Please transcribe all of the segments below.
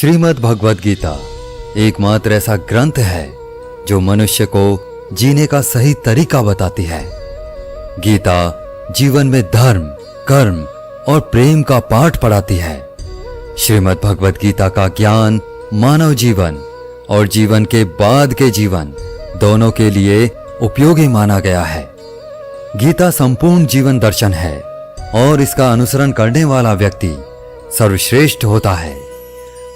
श्रीमद् भगवद गीता एकमात्र ऐसा ग्रंथ है जो मनुष्य को जीने का सही तरीका बताती है। गीता जीवन में धर्म, कर्म और प्रेम का पाठ पढ़ाती है। श्रीमद् भगवद गीता का ज्ञान मानव जीवन और जीवन के बाद के जीवन दोनों के लिए उपयोगी माना गया है। गीता संपूर्ण जीवन दर्शन है और इसका अनुसरण करने वाला व्यक्ति सर्वश्रेष्ठ होता है।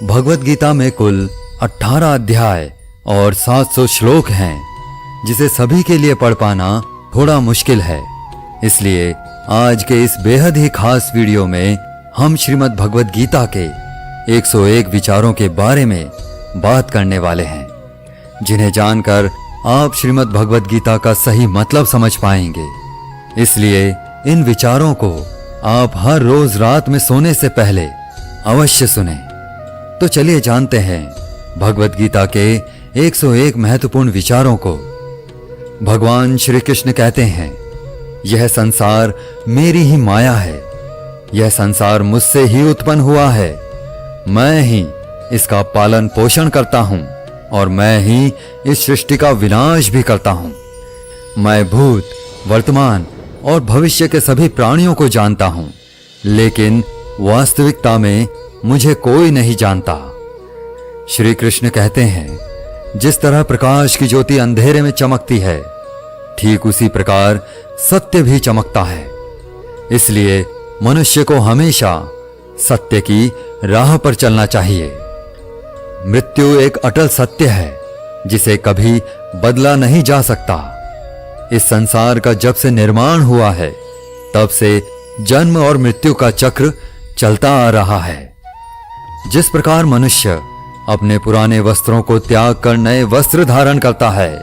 भगवद गीता में कुल 18 अध्याय और 700 श्लोक हैं, जिसे सभी के लिए पढ़ पाना थोड़ा मुश्किल है। इसलिए आज के इस बेहद ही खास वीडियो में हम श्रीमद् भगवद गीता के 101 विचारों के बारे में बात करने वाले हैं, जिन्हें जानकर आप श्रीमद् भगवद गीता का सही मतलब समझ पाएंगे। इसलिए इन विचारों को आप हर रोज रात में सोने से पहले अवश्य सुनें। तो चलिए जानते हैं भगवद गीता के 101 महत्वपूर्ण विचारों को। भगवान श्री कृष्ण कहते हैं, यह संसार मेरी ही माया है। यह संसार मुझसे ही उत्पन्न हुआ है। मैं ही इसका पालन पोषण करता हूं और मैं ही इस सृष्टि का विनाश भी करता हूं। मैं भूत, वर्तमान और भविष्य के सभी प्राणियों को जानता हूं, लेकिन वास्तविकता में मुझे कोई नहीं जानता। श्री कृष्ण कहते हैं, जिस तरह प्रकाश की ज्योति अंधेरे में चमकती है, ठीक उसी प्रकार सत्य भी चमकता है। इसलिए मनुष्य को हमेशा सत्य की राह पर चलना चाहिए। मृत्यु एक अटल सत्य है, जिसे कभी बदला नहीं जा सकता। इस संसार का जब से निर्माण हुआ है, तब से जन्म और मृत्यु का चक्र चलता आ रहा है। जिस प्रकार मनुष्य अपने पुराने वस्त्रों को त्याग कर नए वस्त्र धारण करता है,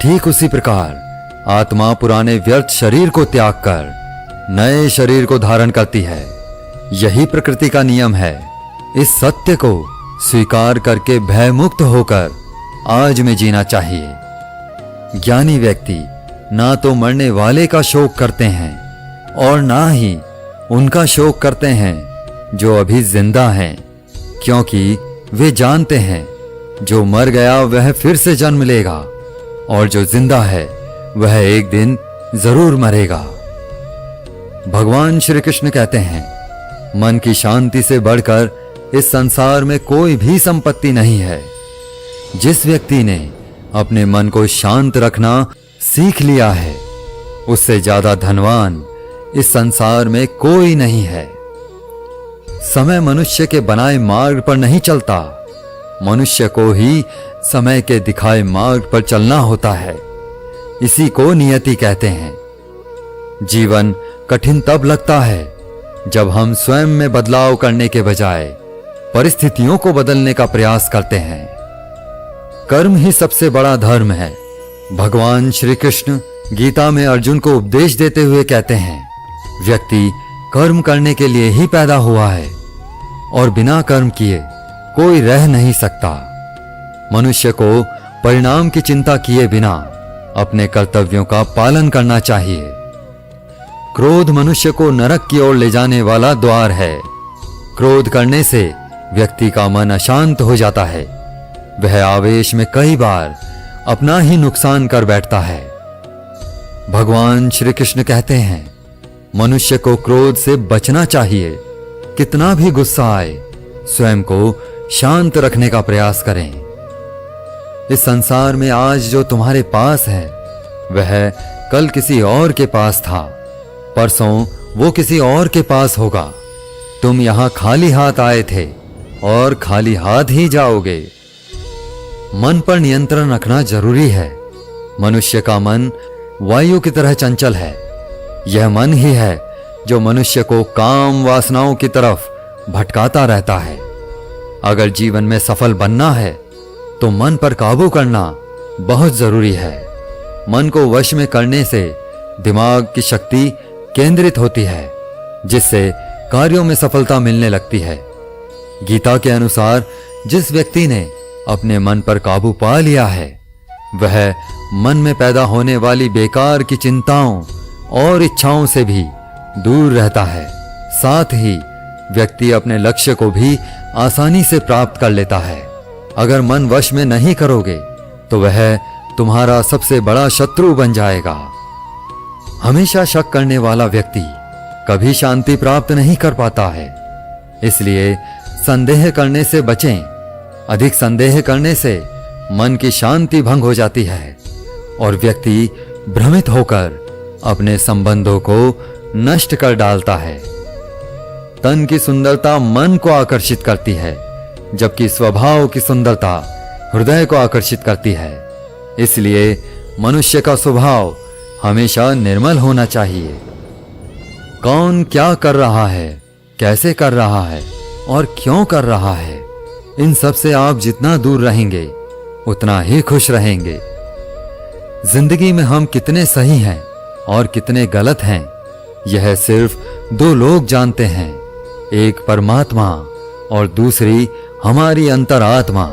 ठीक उसी प्रकार आत्मा पुराने व्यर्थ शरीर को त्याग कर नए शरीर को धारण करती है। यही प्रकृति का नियम है। इस सत्य को स्वीकार करके भयमुक्त होकर आज में जीना चाहिए। ज्ञानी व्यक्ति ना तो मरने वाले का शोक करते हैं और ना ही उनका शोक करते हैं जो अभी जिंदा हैं, क्योंकि वे जानते हैं जो मर गया वह फिर से जन्म लेगा और जो जिंदा है वह एक दिन जरूर मरेगा। भगवान श्री कृष्ण कहते हैं, मन की शांति से बढ़कर इस संसार में कोई भी संपत्ति नहीं है। जिस व्यक्ति ने अपने मन को शांत रखना सीख लिया है, उससे ज्यादा धनवान इस संसार में कोई नहीं है। समय मनुष्य के बनाए मार्ग पर नहीं चलता, मनुष्य को ही समय के दिखाए मार्ग पर चलना होता है। इसी को नियति कहते हैं। जीवन कठिन तब लगता है जब हम स्वयं में बदलाव करने के बजाय परिस्थितियों को बदलने का प्रयास करते हैं। कर्म ही सबसे बड़ा धर्म है। भगवान श्री कृष्ण गीता में अर्जुन को उपदेश देते हुए कहते हैं, व्यक्ति कर्म करने के लिए ही पैदा हुआ है और बिना कर्म किए कोई रह नहीं सकता। मनुष्य को परिणाम की चिंता किए बिना अपने कर्तव्यों का पालन करना चाहिए। क्रोध मनुष्य को नरक की ओर ले जाने वाला द्वार है। क्रोध करने से व्यक्ति का मन अशांत हो जाता है। वह आवेश में कई बार अपना ही नुकसान कर बैठता है। भगवान श्री कृष्ण कहते हैं, मनुष्य को क्रोध से बचना चाहिए। कितना भी गुस्सा आए, स्वयं को शांत रखने का प्रयास करें। इस संसार में आज जो तुम्हारे पास है, वह कल किसी और के पास था, परसों वो किसी और के पास होगा। तुम यहां खाली हाथ आए थे और खाली हाथ ही जाओगे। मन पर नियंत्रण रखना जरूरी है। मनुष्य का मन वायु की तरह चंचल है। यह मन ही है जो मनुष्य को काम वासनाओं की तरफ भटकाता रहता है। अगर जीवन में सफल बनना है तो मन पर काबू करना बहुत जरूरी है। मन को वश में करने से दिमाग की शक्ति केंद्रित होती है, जिससे कार्यों में सफलता मिलने लगती है। गीता के अनुसार जिस व्यक्ति ने अपने मन पर काबू पा लिया है, वह मन में पैदा होने वाली बेकार की चिंताओं और इच्छाओं से भी दूर रहता है। साथ ही व्यक्ति अपने लक्ष्य को भी आसानी से प्राप्त कर लेता है। अगर मन वश में नहीं करोगे तो वह तुम्हारा सबसे बड़ा शत्रु बन जाएगा। हमेशा शक करने वाला व्यक्ति कभी शांति प्राप्त नहीं कर पाता है। इसलिए संदेह करने से बचें। अधिक संदेह करने से मन की शांति भंग हो जाती है और व्यक्ति भ्रमित होकर अपने संबंधों को नष्ट कर डालता है। तन की सुंदरता मन को आकर्षित करती है, जबकि स्वभाव की सुंदरता हृदय को आकर्षित करती है। इसलिए मनुष्य का स्वभाव हमेशा निर्मल होना चाहिए। कौन क्या कर रहा है, कैसे कर रहा है और क्यों कर रहा है, इन सब से आप जितना दूर रहेंगे उतना ही खुश रहेंगे। जिंदगी में हम कितने सही हैं और कितने गलत हैं, यह सिर्फ दो लोग जानते हैं, एक परमात्मा और दूसरी हमारी अंतरात्मा।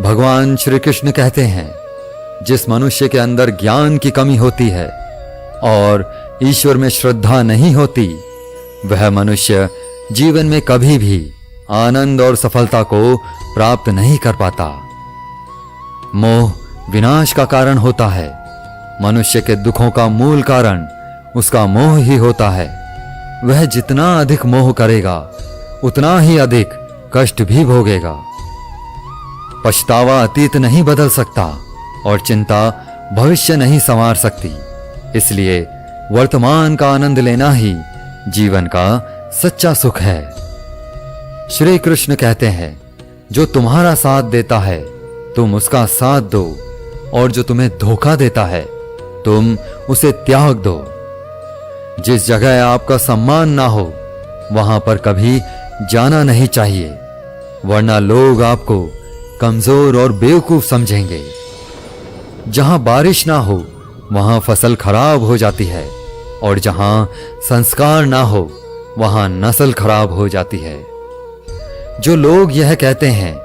भगवान श्री कृष्ण कहते हैं, जिस मनुष्य के अंदर ज्ञान की कमी होती है और ईश्वर में श्रद्धा नहीं होती, वह मनुष्य जीवन में कभी भी आनंद और सफलता को प्राप्त नहीं कर पाता। मोह विनाश का कारण होता है। मनुष्य के दुखों का मूल कारण उसका मोह ही होता है। वह जितना अधिक मोह करेगा उतना ही अधिक कष्ट भी भोगेगा। पछतावा अतीत नहीं बदल सकता और चिंता भविष्य नहीं संवार सकती। इसलिए वर्तमान का आनंद लेना ही जीवन का सच्चा सुख है। श्री कृष्ण कहते हैं, जो तुम्हारा साथ देता है तुम उसका साथ दो, और जो तुम्हें धोखा देता है तुम उसे त्याग दो। जिस जगह आपका सम्मान ना हो वहां पर कभी जाना नहीं चाहिए, वरना लोग आपको कमजोर और बेवकूफ समझेंगे। जहां बारिश ना हो वहां फसल खराब हो जाती है, और जहां संस्कार ना हो वहां नस्ल खराब हो जाती है। जो लोग यह कहते हैं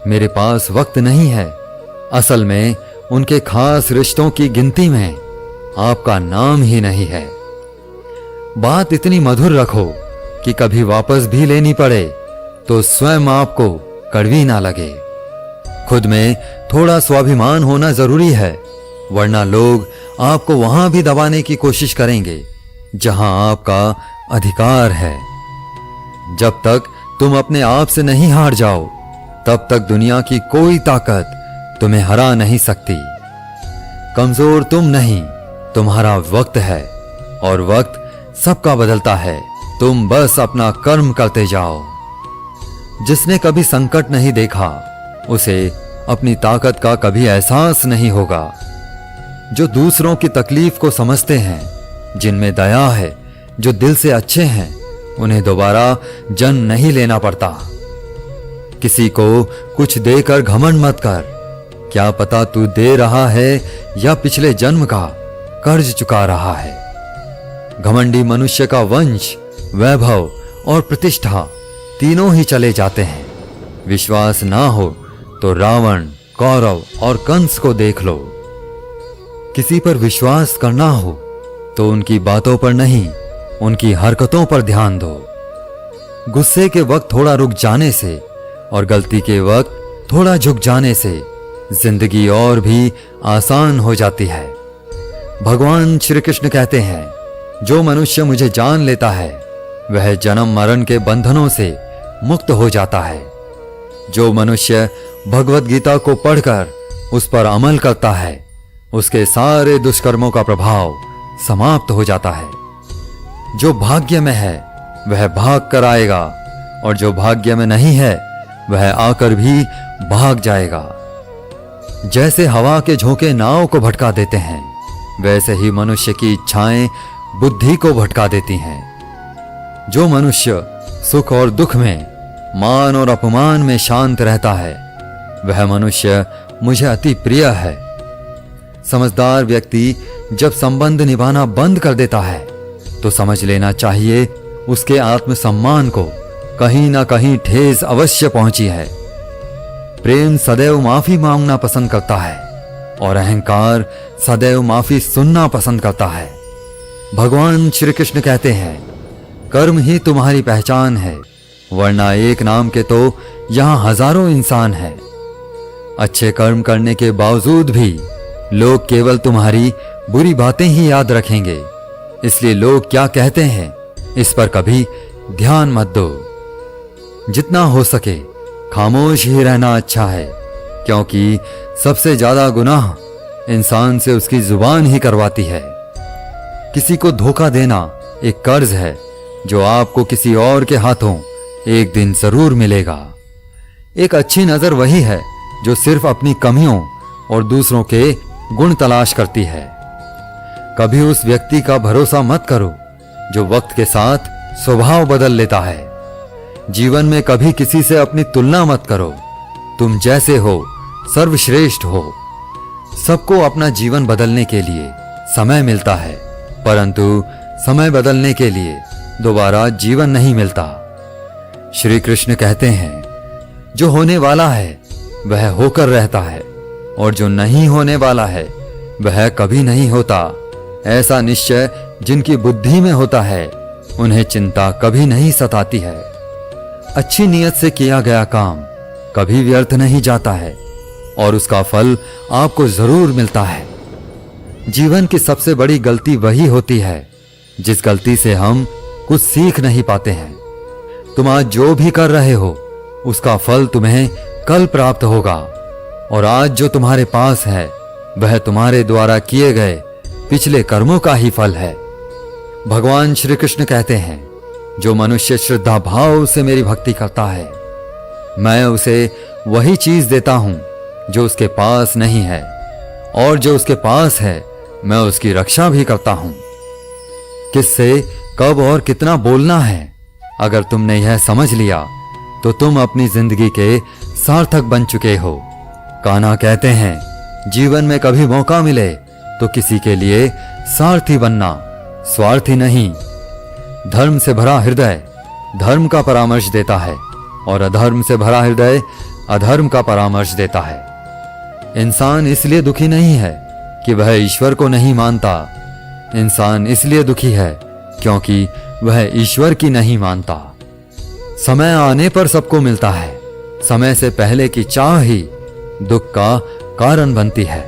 मेरे पास वक्त नहीं है, असल में उनके खास रिश्तों की गिनती में आपका नाम ही नहीं है। बात इतनी मधुर रखो कि कभी वापस भी लेनी पड़े तो स्वयं आपको कड़वी ना लगे। खुद में थोड़ा स्वाभिमान होना जरूरी है, वरना लोग आपको वहां भी दबाने की कोशिश करेंगे जहां आपका अधिकार है। जब तक तुम अपने आप से नहीं हार जाओ तब तक दुनिया की कोई ताकत तुम्हें हरा नहीं सकती। कमजोर तुम नहीं, तुम्हारा वक्त है, और वक्त सबका बदलता है। तुम बस अपना कर्म करते जाओ। जिसने कभी संकट नहीं देखा उसे अपनी ताकत का कभी एहसास नहीं होगा। जो दूसरों की तकलीफ को समझते हैं, जिनमें दया है, जो दिल से अच्छे हैं, उन्हें दोबारा जन्म नहीं लेना पड़ता। किसी को कुछ देकर घमंड मत कर। क्या पता तू दे रहा है या पिछले जन्म का कर्ज चुका रहा है। घमंडी मनुष्य का वंश, वैभव और प्रतिष्ठा तीनों ही चले जाते हैं। विश्वास ना हो तो रावण, कौरव और कंस को देख लो। किसी पर विश्वास करना हो तो उनकी बातों पर नहीं, उनकी हरकतों पर ध्यान दो। गुस्से के वक्त थोड़ा रुक जाने से और गलती के वक्त थोड़ा झुक जाने से जिंदगी और भी आसान हो जाती है। भगवान श्री कृष्ण कहते हैं, जो मनुष्य मुझे जान लेता है वह जन्म मरण के बंधनों से मुक्त हो जाता है। जो मनुष्य भगवत गीता को पढ़कर उस पर अमल करता है उसके सारे दुष्कर्मों का प्रभाव समाप्त हो जाता है। जो भाग्य में है वह भाग कर आएगा, और जो भाग्य में नहीं है वह आकर भी भाग जाएगा। जैसे हवा के झोंके नाव को भटका देते हैं, वैसे ही मनुष्य की इच्छाएं बुद्धि को भटका देती हैं। जो मनुष्य सुख और दुख में, मान और अपमान में शांत रहता है वह मनुष्य मुझे अति प्रिय है। समझदार व्यक्ति जब संबंध निभाना बंद कर देता है तो समझ लेना चाहिए उसके आत्मसम्मान को कहीं ना कहीं ठेस अवश्य पहुंची है। प्रेम सदैव माफी मांगना पसंद करता है और अहंकार सदैव माफी सुनना पसंद करता है। भगवान श्री कृष्ण कहते हैं, कर्म ही तुम्हारी पहचान है, वरना एक नाम के तो यहां हजारों इंसान हैं। अच्छे कर्म करने के बावजूद भी लोग केवल तुम्हारी बुरी बातें ही याद रखेंगे, इसलिए लोग क्या कहते हैं इस पर कभी ध्यान मत दो। जितना हो सके खामोश ही रहना अच्छा है, क्योंकि सबसे ज्यादा गुनाह इंसान से उसकी जुबान ही करवाती है। किसी को धोखा देना एक कर्ज है जो आपको किसी और के हाथों एक दिन जरूर मिलेगा। एक अच्छी नजर वही है जो सिर्फ अपनी कमियों और दूसरों के गुण तलाश करती है। कभी उस व्यक्ति का भरोसा मत करो जो वक्त के साथ स्वभाव बदल लेता है। जीवन में कभी किसी से अपनी तुलना मत करो। तुम जैसे हो सर्वश्रेष्ठ हो। सबको अपना जीवन बदलने के लिए समय मिलता है, परंतु समय बदलने के लिए दोबारा जीवन नहीं मिलता। श्री कृष्ण कहते हैं, जो होने वाला है वह होकर रहता है और जो नहीं होने वाला है वह कभी नहीं होता। ऐसा निश्चय जिनकी बुद्धि में होता है उन्हें चिंता कभी नहीं सताती है। अच्छी नीयत से किया गया काम कभी व्यर्थ नहीं जाता है और उसका फल आपको जरूर मिलता है। जीवन की सबसे बड़ी गलती वही होती है जिस गलती से हम कुछ सीख नहीं पाते हैं। तुम आज जो भी कर रहे हो उसका फल तुम्हें कल प्राप्त होगा, और आज जो तुम्हारे पास है वह तुम्हारे द्वारा किए गए पिछले कर्मों का ही फल है। भगवान श्री कृष्ण कहते हैं, जो मनुष्य श्रद्धा भाव से मेरी भक्ति करता है मैं उसे वही चीज देता हूं जो उसके पास नहीं है, और जो उसके पास है मैं उसकी रक्षा भी करता हूं। किससे कब और कितना बोलना है, अगर तुमने यह समझ लिया तो तुम अपनी जिंदगी के सार्थक बन चुके हो। कान्हा कहते हैं, जीवन में कभी मौका मिले तो किसी के लिए सारथी बनना, स्वार्थी नहीं। धर्म से भरा हृदय धर्म का परामर्श देता है और अधर्म से भरा हृदय अधर्म का परामर्श देता है। इंसान इसलिए दुखी नहीं है कि वह ईश्वर को नहीं मानता। इंसान इसलिए दुखी है क्योंकि वह ईश्वर की नहीं मानता। समय आने पर सबको मिलता है। समय से पहले की चाह ही दुख का कारण बनती है।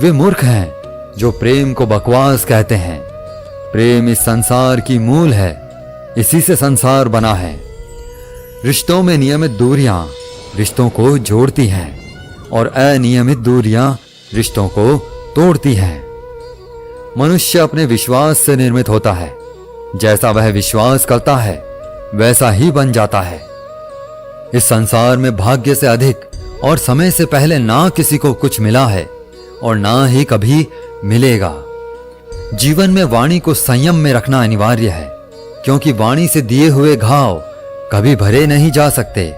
वे मूर्ख हैं जो प्रेम को बकवास कहते हैं। प्रेम इस संसार की मूल है, इसी से संसार बना है। रिश्तों में नियमित दूरियां रिश्तों को जोड़ती हैं और अनियमित दूरियां रिश्तों को तोड़ती हैं। मनुष्य अपने विश्वास से निर्मित होता है। जैसा वह विश्वास करता है वैसा ही बन जाता है। इस संसार में भाग्य से अधिक और समय से पहले ना किसी को कुछ मिला है और ना ही कभी मिलेगा। जीवन में वाणी को संयम में रखना अनिवार्य है, क्योंकि वाणी से दिए हुए घाव कभी भरे नहीं जा सकते।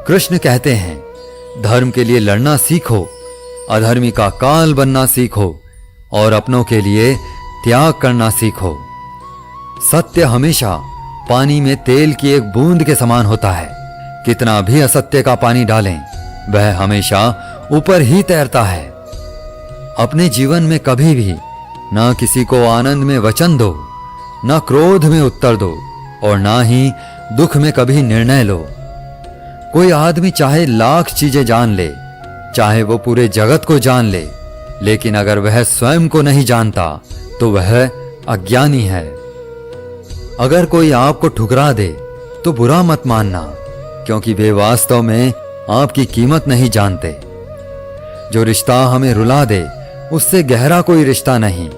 कृष्ण कहते हैं, धर्म के लिए लड़ना सीखो, अधर्मी का काल बनना सीखो और अपनों के लिए त्याग करना सीखो। सत्य हमेशा पानी में तेल की एक बूंद के समान होता है। कितना भी असत्य का पानी डालें वह हमेशा ऊपर ही तैरता है। अपने जीवन में कभी भी ना किसी को आनंद में वचन दो, ना क्रोध में उत्तर दो और ना ही दुख में कभी निर्णय लो। कोई आदमी चाहे लाख चीजें जान ले, चाहे वो पूरे जगत को जान ले, लेकिन अगर वह स्वयं को नहीं जानता तो वह अज्ञानी है। अगर कोई आपको ठुकरा दे तो बुरा मत मानना, क्योंकि वे वास्तव में आपकी कीमत नहीं जानते। जो रिश्ता हमें रुला दे उससे गहरा कोई रिश्ता नहीं,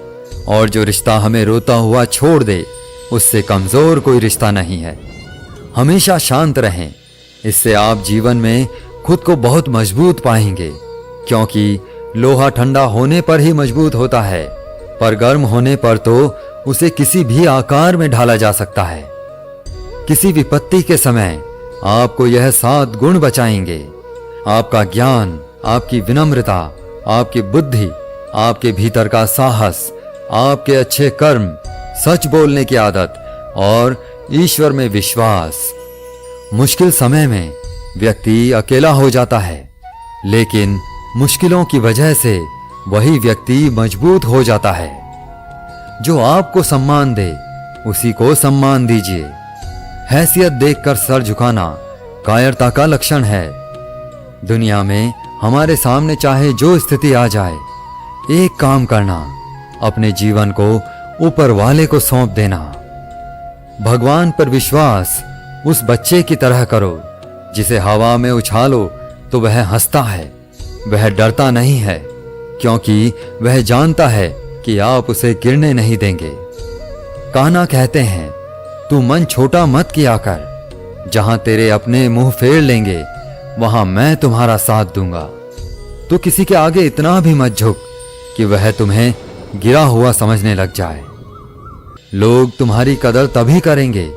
और जो रिश्ता हमें रोता हुआ छोड़ दे उससे कमजोर कोई रिश्ता नहीं है। हमेशा शांत रहें, इससे आप जीवन में खुद को बहुत मजबूत पाएंगे, क्योंकि लोहा ठंडा होने पर ही मजबूत होता है, पर गर्म होने पर तो उसे किसी भी आकार में ढाला जा सकता है। किसी विपत्ति के समय आपको यह 7 गुण बचाएंगे: आपका ज्ञान, आपकी विनम्रता, आपकी बुद्धि, आपके भीतर का साहस, आपके अच्छे कर्म, सच बोलने की आदत और ईश्वर में विश्वास। मुश्किल समय में व्यक्ति अकेला हो जाता है, लेकिन मुश्किलों की वजह से वही व्यक्ति मजबूत हो जाता है। जो आपको सम्मान दे उसी को सम्मान दीजिए। हैसियत देखकर सर झुकाना कायरता का लक्षण है। दुनिया में हमारे सामने चाहे जो स्थिति आ जाए, एक काम करना, अपने जीवन को ऊपर वाले को सौंप देना। भगवान पर विश्वास उस बच्चे की तरह करो जिसे हवा में उछालो तो वह हंसता है। वह डरता नहीं है क्योंकि वह जानता है कि आप उसे गिरने नहीं देंगे। कान्हा कहते हैं, तू मन छोटा मत किया कर, जहां तेरे अपने मुंह फेर लेंगे वहां मैं तुम्हारा साथ दूंगा। तू किसी के आगे इतना भी मत झुक कि वह तुम्हें गिरा हुआ समझने लग जाए। लोग तुम्हारी कदर तभी करेंगे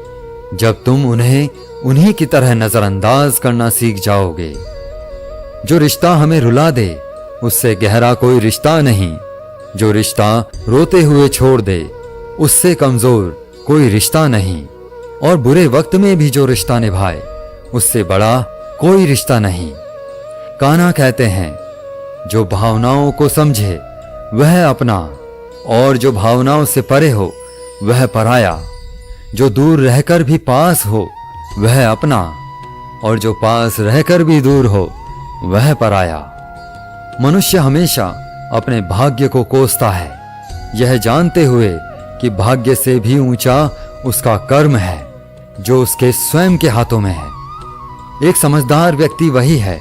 जब तुम उन्हें उन्हीं की तरह नजरअंदाज करना सीख जाओगे। जो रिश्ता हमें रुला दे उससे गहरा कोई रिश्ता नहीं। जो रिश्ता रोते हुए छोड़ दे उससे कमजोर कोई रिश्ता नहीं। और बुरे वक्त में भी जो रिश्ता निभाए उससे बड़ा कोई रिश्ता नहीं। कान्हा कहते हैं, जो भावनाओं को समझे वह अपना, और जो भावनाओं से परे हो वह पराया। जो दूर रहकर भी पास हो वह अपना, और जो पास रहकर भी दूर हो वह पराया। मनुष्य हमेशा अपने भाग्य को कोसता है, यह जानते हुए कि भाग्य से भी ऊंचा उसका कर्म है जो उसके स्वयं के हाथों में है। एक समझदार व्यक्ति वही है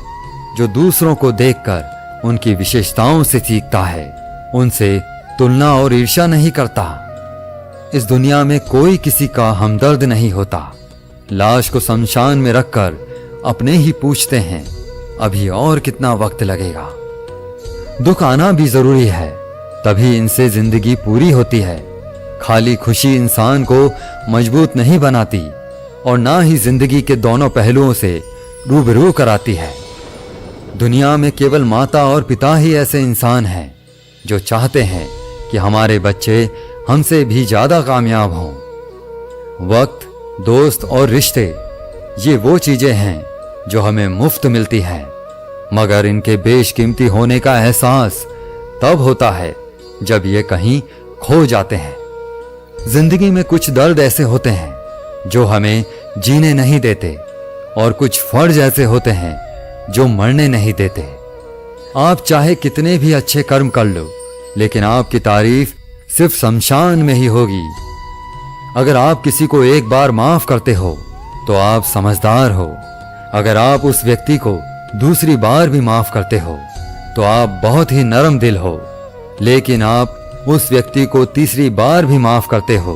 जो दूसरों को देखकर उनकी विशेषताओं से सीखता है, उनसे तुलना और ईर्ष्या नहीं करता। इस दुनिया में कोई किसी का हमदर्द नहीं होता। लाश को शमशान में रखकर अपने ही पूछते हैं, अभी और कितना वक्त लगेगा। दुख आना भी जरूरी है, तभी इनसे जिंदगी पूरी होती है। खाली खुशी इंसान को मजबूत नहीं बनाती और ना ही जिंदगी के दोनों पहलुओं से रूबरू कराती है। दुनिया में केवल माता और पिता ही ऐसे इंसान हैं जो चाहते हैं कि हमारे बच्चे हमसे भी ज्यादा कामयाब हों। वक्त, दोस्त और रिश्ते, ये वो चीजें हैं जो हमें मुफ्त मिलती हैं, मगर इनके बेशकीमती होने का एहसास तब होता है जब ये कहीं खो जाते हैं। जिंदगी में कुछ दर्द ऐसे होते हैं जो हमें जीने नहीं देते, और कुछ फर्ज ऐसे होते हैं जो मरने नहीं देते। आप चाहे कितने भी अच्छे कर्म कर लो, लेकिन आपकी तारीफ सिर्फ शमशान में ही होगी। अगर आप किसी को एक बार माफ करते हो तो आप समझदार हो। अगर आप उस व्यक्ति को दूसरी बार भी माफ करते हो तो आप बहुत ही नरम दिल हो। लेकिन आप उस व्यक्ति को तीसरी बार भी माफ करते हो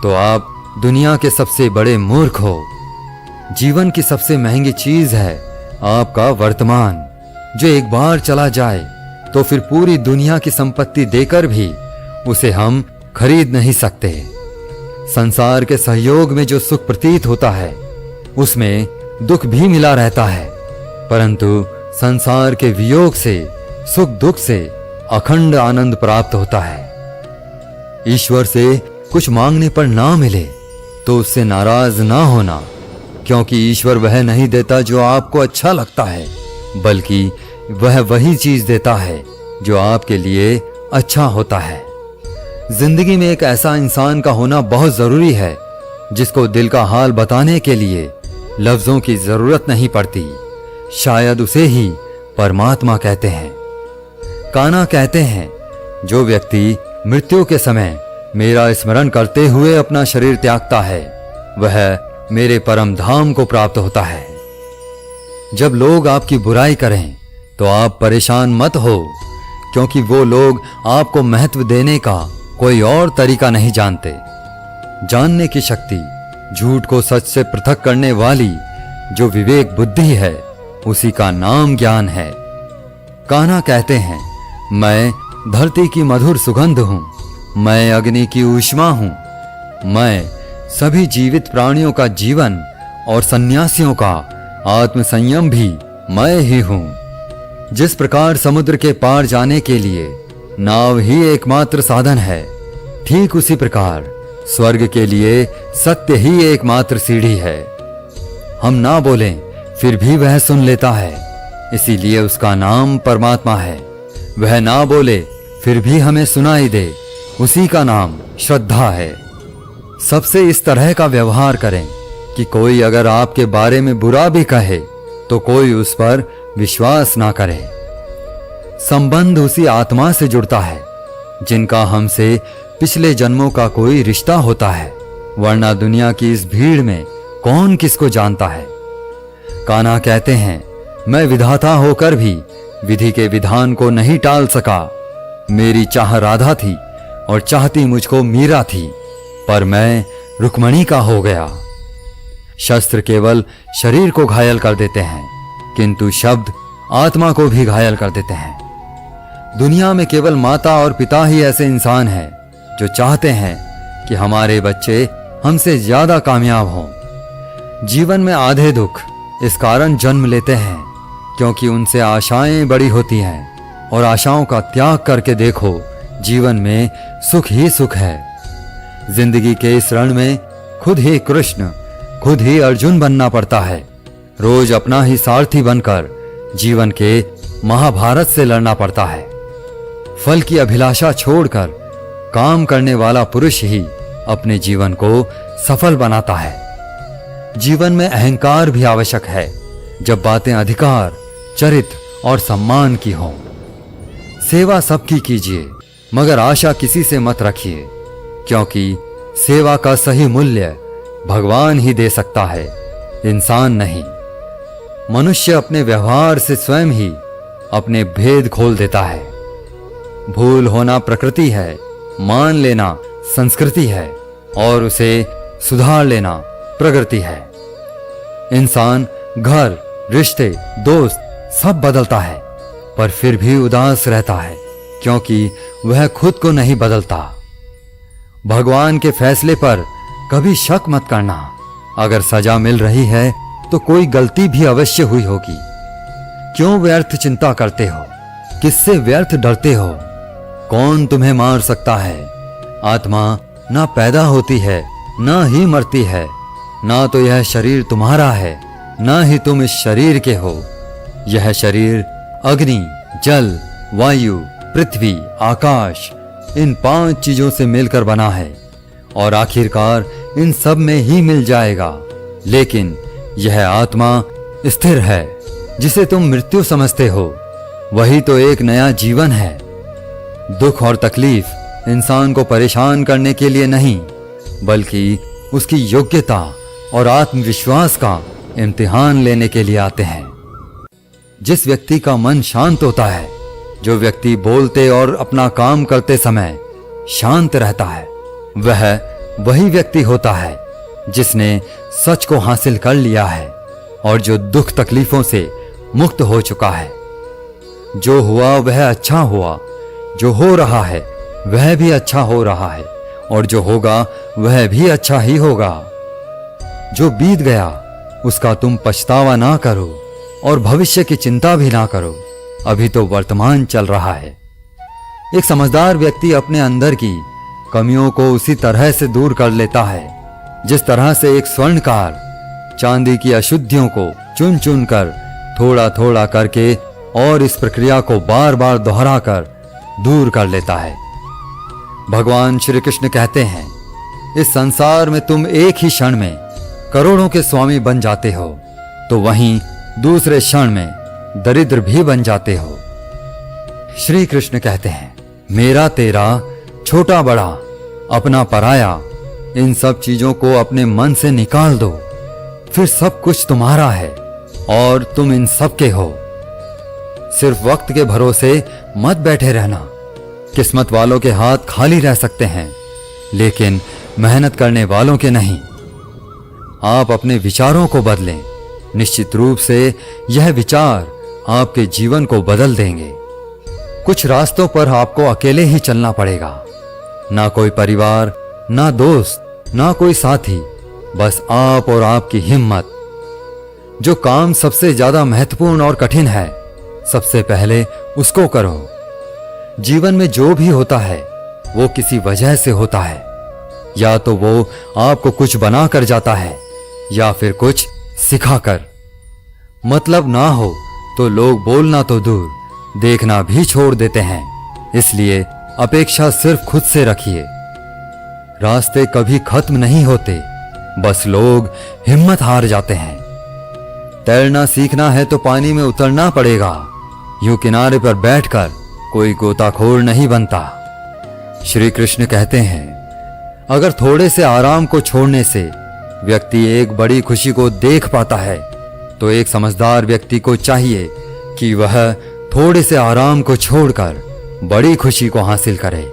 तो आप दुनिया के सबसे बड़े मूर्ख हो। जीवन की सबसे महंगी चीज है आपका वर्तमान, जो एक बार चला जाए तो फिर पूरी दुनिया की संपत्ति देकर भी उसे हम खरीद नहीं सकते। संसार के सहयोग में जो सुख प्रतीत होता है उसमें दुख भी मिला रहता है, परंतु संसार के वियोग से, सुख दुख से अखंड आनंद प्राप्त होता है। ईश्वर से कुछ मांगने पर ना मिले तो उससे नाराज ना होना, क्योंकि ईश्वर वह नहीं देता जो आपको अच्छा लगता है, बल्कि वह वही चीज देता है जो आपके लिए अच्छा होता है। जिंदगी में एक ऐसा इंसान का होना बहुत जरूरी है जिसको दिल का हाल बताने के लिए लफ्जों की जरूरत नहीं पड़ती। शायद उसे ही परमात्मा कहते हैं। कान्हा कहते हैं, जो व्यक्ति मृत्यु के समय मेरा स्मरण करते हुए अपना शरीर त्यागता है वह मेरे परम धाम को प्राप्त होता है। जब लोग आपकी बुराई करें तो आप परेशान मत हो, क्योंकि वो लोग आपको महत्व देने का कोई और तरीका नहीं जानते। जानने की शक्ति, झूठ को सच से पृथक करने वाली जो विवेक बुद्धि है, उसी का नाम ज्ञान है। कान्हा कहते हैं, मैं धरती की मधुर सुगंध हूं, मैं अग्नि की ऊष्मा हूं, मैं सभी जीवित प्राणियों का जीवन और सन्यासियों का आत्म संयम भी मैं ही हूं। जिस प्रकार समुद्र के पार जाने के लिए नाव ही एकमात्र साधन है, ठीक उसी प्रकार स्वर्ग के लिए सत्य ही एकमात्र सीढ़ी है। हम ना बोलें फिर भी वह सुन लेता है, इसीलिए उसका नाम परमात्मा है। वह ना बोले फिर भी हमें सुनाई दे, उसी का नाम श्रद्धा है। सबसे इस तरह का व्यवहार करें कि कोई अगर आपके बारे में बुरा भी कहे तो कोई उस पर विश्वास ना करे। संबंध उसी आत्मा से जुड़ता है जिनका हमसे पिछले जन्मों का कोई रिश्ता होता है, वरना दुनिया की इस भीड़ में कौन किसको जानता है। कान्हा कहते हैं, मैं विधाता होकर भी विधि के विधान को नहीं टाल सका। मेरी चाह राधा थी और चाहती मुझको मीरा थी, पर मैं रुक्मणी का हो गया। शस्त्र केवल शरीर को घायल कर देते हैं, किंतु शब्द आत्मा को भी घायल कर देते हैं। दुनिया में केवल माता और पिता ही ऐसे इंसान हैं जो चाहते हैं कि हमारे बच्चे हमसे ज्यादा कामयाब हों। जीवन में आधे दुख इस कारण जन्म लेते हैं क्योंकि उनसे आशाएं बड़ी होती हैं, और आशाओं का त्याग करके देखो, जीवन में सुख ही सुख है। जिंदगी के इस रण में खुद ही कृष्ण, खुद ही अर्जुन बनना पड़ता है। रोज अपना ही सारथी बनकर जीवन के महाभारत से लड़ना पड़ता है। फल की अभिलाषा छोड़कर काम करने वाला पुरुष ही अपने जीवन को सफल बनाता है। जीवन में अहंकार भी आवश्यक है जब बातें अधिकार, चरित्र और सम्मान की हों। सेवा सबकी कीजिए, मगर आशा किसी से मत रखिए, क्योंकि सेवा का सही मूल्य भगवान ही दे सकता है, इंसान नहीं। मनुष्य अपने व्यवहार से स्वयं ही अपने भेद खोल देता है। भूल होना प्रकृति है, मान लेना संस्कृति है, और उसे सुधार लेना प्रगति है। इंसान घर, रिश्ते, दोस्त सब बदलता है, पर फिर भी उदास रहता है क्योंकि वह खुद को नहीं बदलता। भगवान के फैसले पर कभी शक मत करना। अगर सजा मिल रही है तो कोई गलती भी अवश्य हुई होगी। क्यों व्यर्थ चिंता करते हो? किससे व्यर्थ डरते हो? कौन तुम्हें मार सकता है? आत्मा ना पैदा होती है, ना ही मरती है। ना तो यह शरीर तुम्हारा है, ना ही तुम इस शरीर के हो। यह शरीर अग्नि, जल, वायु, पृथ्वी, आकाश, इन 5 चीजों से मिलकर बना है, और आखिरकार इन सब में ही मिल जाएगा। लेकिन यह आत्मा स्थिर है, जिसे तुम मृत्यु समझते हो, वही तो एक नया जीवन है। दुख और तकलीफ इंसान को परेशान करने के लिए नहीं, बल्कि उसकी योग्यता और आत्मविश्वास का इम्तिहान लेने के लिए आते हैं। जिस व्यक्ति का मन शांत होता है, जो व्यक्ति बोलते और अपना काम करते समय शांत रहता है, वह वही व्यक्ति होता है जिसने सच को हासिल कर लिया है और जो दुख तकलीफों से मुक्त हो चुका है। जो हुआ वह अच्छा हुआ, जो हो रहा है वह भी अच्छा हो रहा है, और जो होगा वह भी अच्छा ही होगा। जो बीत गया उसका तुम पछतावा ना करो और भविष्य की चिंता भी ना करो, अभी तो वर्तमान चल रहा है। एक समझदार व्यक्ति अपने अंदर की कमियों को उसी तरह से दूर कर लेता है जिस तरह से एक स्वर्णकार चांदी की अशुद्धियों को चुन चुन कर थोड़ा थोड़ा करके और इस प्रक्रिया को बार बार दोहराकर दूर कर लेता है। भगवान श्री कृष्ण कहते हैं, इस संसार में तुम एक ही क्षण में करोड़ों के स्वामी बन जाते हो, तो वहीं दूसरे क्षण में दरिद्र भी बन जाते हो। श्री कृष्ण कहते हैं, मेरा तेरा, छोटा बड़ा, अपना पराया, इन सब चीजों को अपने मन से निकाल दो, फिर सब कुछ तुम्हारा है और तुम इन सब के हो। सिर्फ वक्त के भरोसे मत बैठे रहना। किस्मत वालों के हाथ खाली रह सकते हैं, लेकिन मेहनत करने वालों के नहीं। आप अपने विचारों को बदलें। निश्चित रूप से यह विचार आपके जीवन को बदल देंगे। कुछ रास्तों पर आपको अकेले ही चलना पड़ेगा। ना कोई परिवार, ना दोस्त, ना कोई साथी, बस आप और आपकी हिम्मत। जो काम सबसे ज्यादा महत्वपूर्ण और कठिन है, सबसे पहले उसको करो। जीवन में जो भी होता है वो किसी वजह से होता है। या तो वो आपको कुछ बना कर जाता है या फिर कुछ सिखाकर। मतलब ना हो तो लोग बोलना तो दूर, देखना भी छोड़ देते हैं। इसलिए अपेक्षा सिर्फ खुद से रखिए। रास्ते कभी खत्म नहीं होते, बस लोग हिम्मत हार जाते हैं। तैरना सीखना है तो पानी में उतरना पड़ेगा, यूं किनारे पर बैठकर कोई गोताखोर नहीं बनता। श्री कृष्ण कहते हैं, अगर थोड़े से आराम को छोड़ने से व्यक्ति एक बड़ी खुशी को देख पाता है, तो एक समझदार व्यक्ति को चाहिए कि वह थोड़े से आराम को छोड़कर बड़ी खुशी को हासिल करे।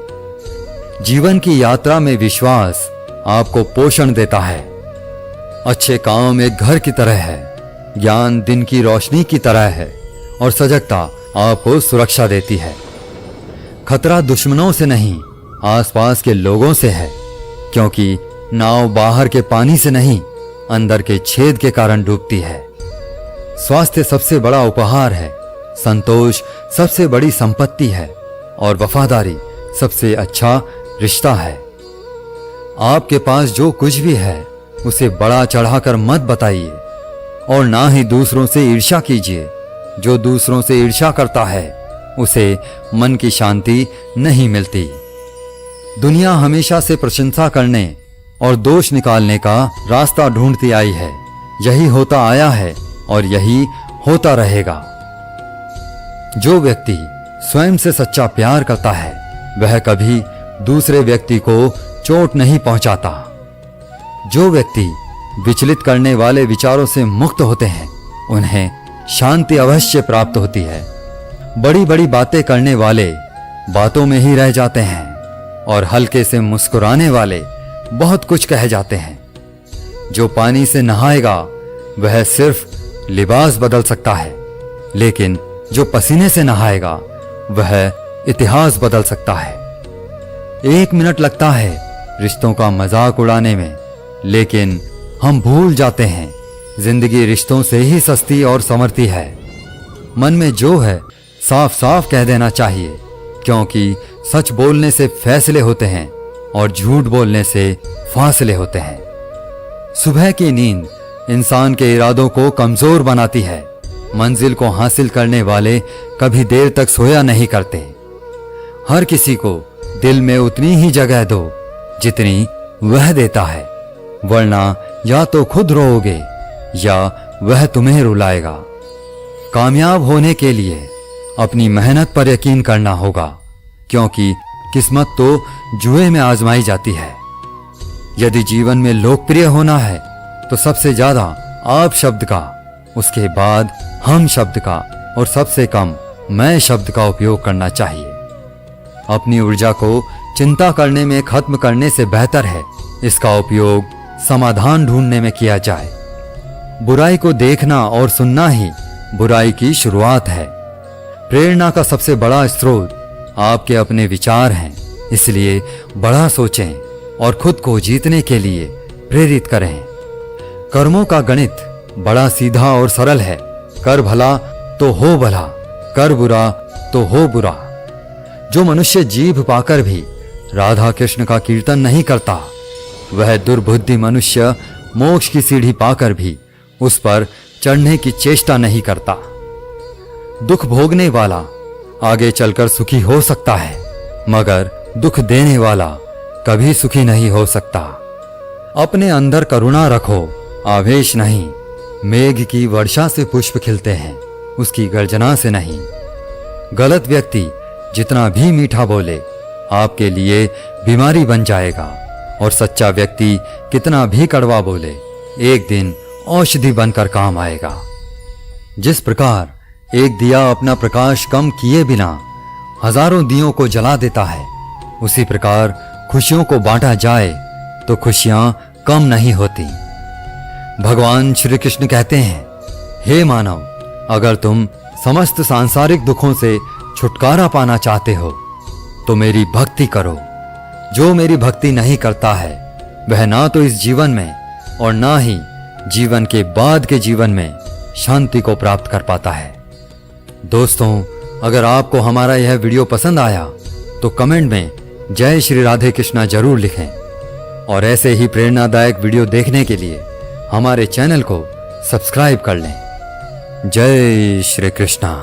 जीवन की यात्रा में विश्वास आपको पोषण देता है। अच्छे काम एक घर की तरह है, ज्ञान दिन की रोशनी की तरह है और सजगता आपको सुरक्षा देती है। खतरा दुश्मनों से नहीं, आसपास के लोगों से है, क्योंकि नाव बाहर के पानी से नहीं, अंदर के छेद के कारण डूबती है। स्वास्थ्य सबसे बड़ा उपहार है, संतोष सबसे बड़ी संपत्ति है और वफादारी सबसे अच्छा रिश्ता है। आपके पास जो कुछ भी है उसे बड़ा चढ़ाकर मत बताइए और ना ही दूसरों से ईर्ष्या कीजिए। जो दूसरों से ईर्ष्या करता है उसे मन की शांति नहीं मिलती। दुनिया हमेशा से प्रशंसा करने और दोष निकालने का रास्ता ढूंढती आई है। यही होता आया है और यही होता रहेगा। जो व्यक्ति स्वयं से सच्चा प्यार करता है वह कभी दूसरे व्यक्ति को चोट नहीं पहुंचाता। जो व्यक्ति विचलित करने वाले विचारों से मुक्त होते हैं उन्हें शांति अवश्य प्राप्त होती है। बड़ी बड़ी बातें करने वाले बातों में ही रह जाते हैं और हल्के से मुस्कुराने वाले बहुत कुछ कह जाते हैं। जो पानी से नहाएगा वह सिर्फ लिबास बदल सकता है, लेकिन जो पसीने से नहाएगा वह इतिहास बदल सकता है। 1 मिनट लगता है रिश्तों का मजाक उड़ाने में, लेकिन हम भूल जाते हैं जिंदगी रिश्तों से ही सस्ती और संवरती है। मन में जो है साफ साफ कह देना चाहिए, क्योंकि सच बोलने से फैसले होते हैं और झूठ बोलने से फासले होते हैं। सुबह की नींद इंसान के इरादों को कमजोर बनाती है। मंजिल को हासिल करने वाले कभी देर तक सोया नहीं करते। हर किसी को दिल में उतनी ही जगह दो जितनी वह देता है, वरना या तो खुद रोओगे या वह तुम्हें रुलाएगा। कामयाब होने के लिए अपनी मेहनत पर यकीन करना होगा, क्योंकि किस्मत तो जुए में आजमाई जाती है। यदि जीवन में लोकप्रिय होना है तो सबसे ज्यादा आप शब्द का, उसके बाद हम शब्द का और सबसे कम मैं शब्द का उपयोग करना चाहिए। अपनी ऊर्जा को चिंता करने में खत्म करने से बेहतर है इसका उपयोग समाधान ढूंढने में किया जाए। बुराई को देखना और सुनना ही बुराई की शुरुआत है। प्रेरणा का सबसे बड़ा स्रोत आपके अपने विचार हैं, इसलिए बड़ा सोचें और खुद को जीतने के लिए प्रेरित करें। कर्मों का गणित बड़ा सीधा और सरल है। कर भला तो हो भला, कर बुरा तो हो बुरा। जो मनुष्य जीभ पाकर भी राधा कृष्ण का कीर्तन नहीं करता, वह दुर्बुद्धि मनुष्य मोक्ष की सीढ़ी पाकर भी उस पर चढ़ने की चेष्टा नहीं करता। दुख भोगने वाला आगे चलकर सुखी हो सकता है, मगर दुख देने वाला कभी सुखी नहीं हो सकता। अपने अंदर करुणा रखो, आवेश नहीं। मेघ की वर्षा से पुष्प खिलते हैं, उसकी गर्जना से नहीं। गलत व्यक्ति जितना भी मीठा बोले आपके लिए बीमारी बन जाएगा, और सच्चा व्यक्ति कितना भी कड़वा बोले एक दिन औषधि बनकर काम आएगा। जिस प्रकार एक दिया अपना प्रकाश कम किए बिना हजारों दियों को जला देता है, उसी प्रकार खुशियों को बांटा जाए तो खुशियां कम नहीं होती। भगवान श्री कृष्ण कहते हैं, हे मानव, अगर तुम समस्त सांसारिक दुखों से छुटकारा पाना चाहते हो तो मेरी भक्ति करो। जो मेरी भक्ति नहीं करता है वह ना तो इस जीवन में और ना ही जीवन के बाद के जीवन में शांति को प्राप्त कर पाता है। दोस्तों, अगर आपको हमारा यह वीडियो पसंद आया तो कमेंट में जय श्री राधे कृष्णा जरूर लिखें, और ऐसे ही प्रेरणादायक वीडियो देखने के लिए हमारे चैनल को सब्सक्राइब कर लें। जय श्री कृष्णा।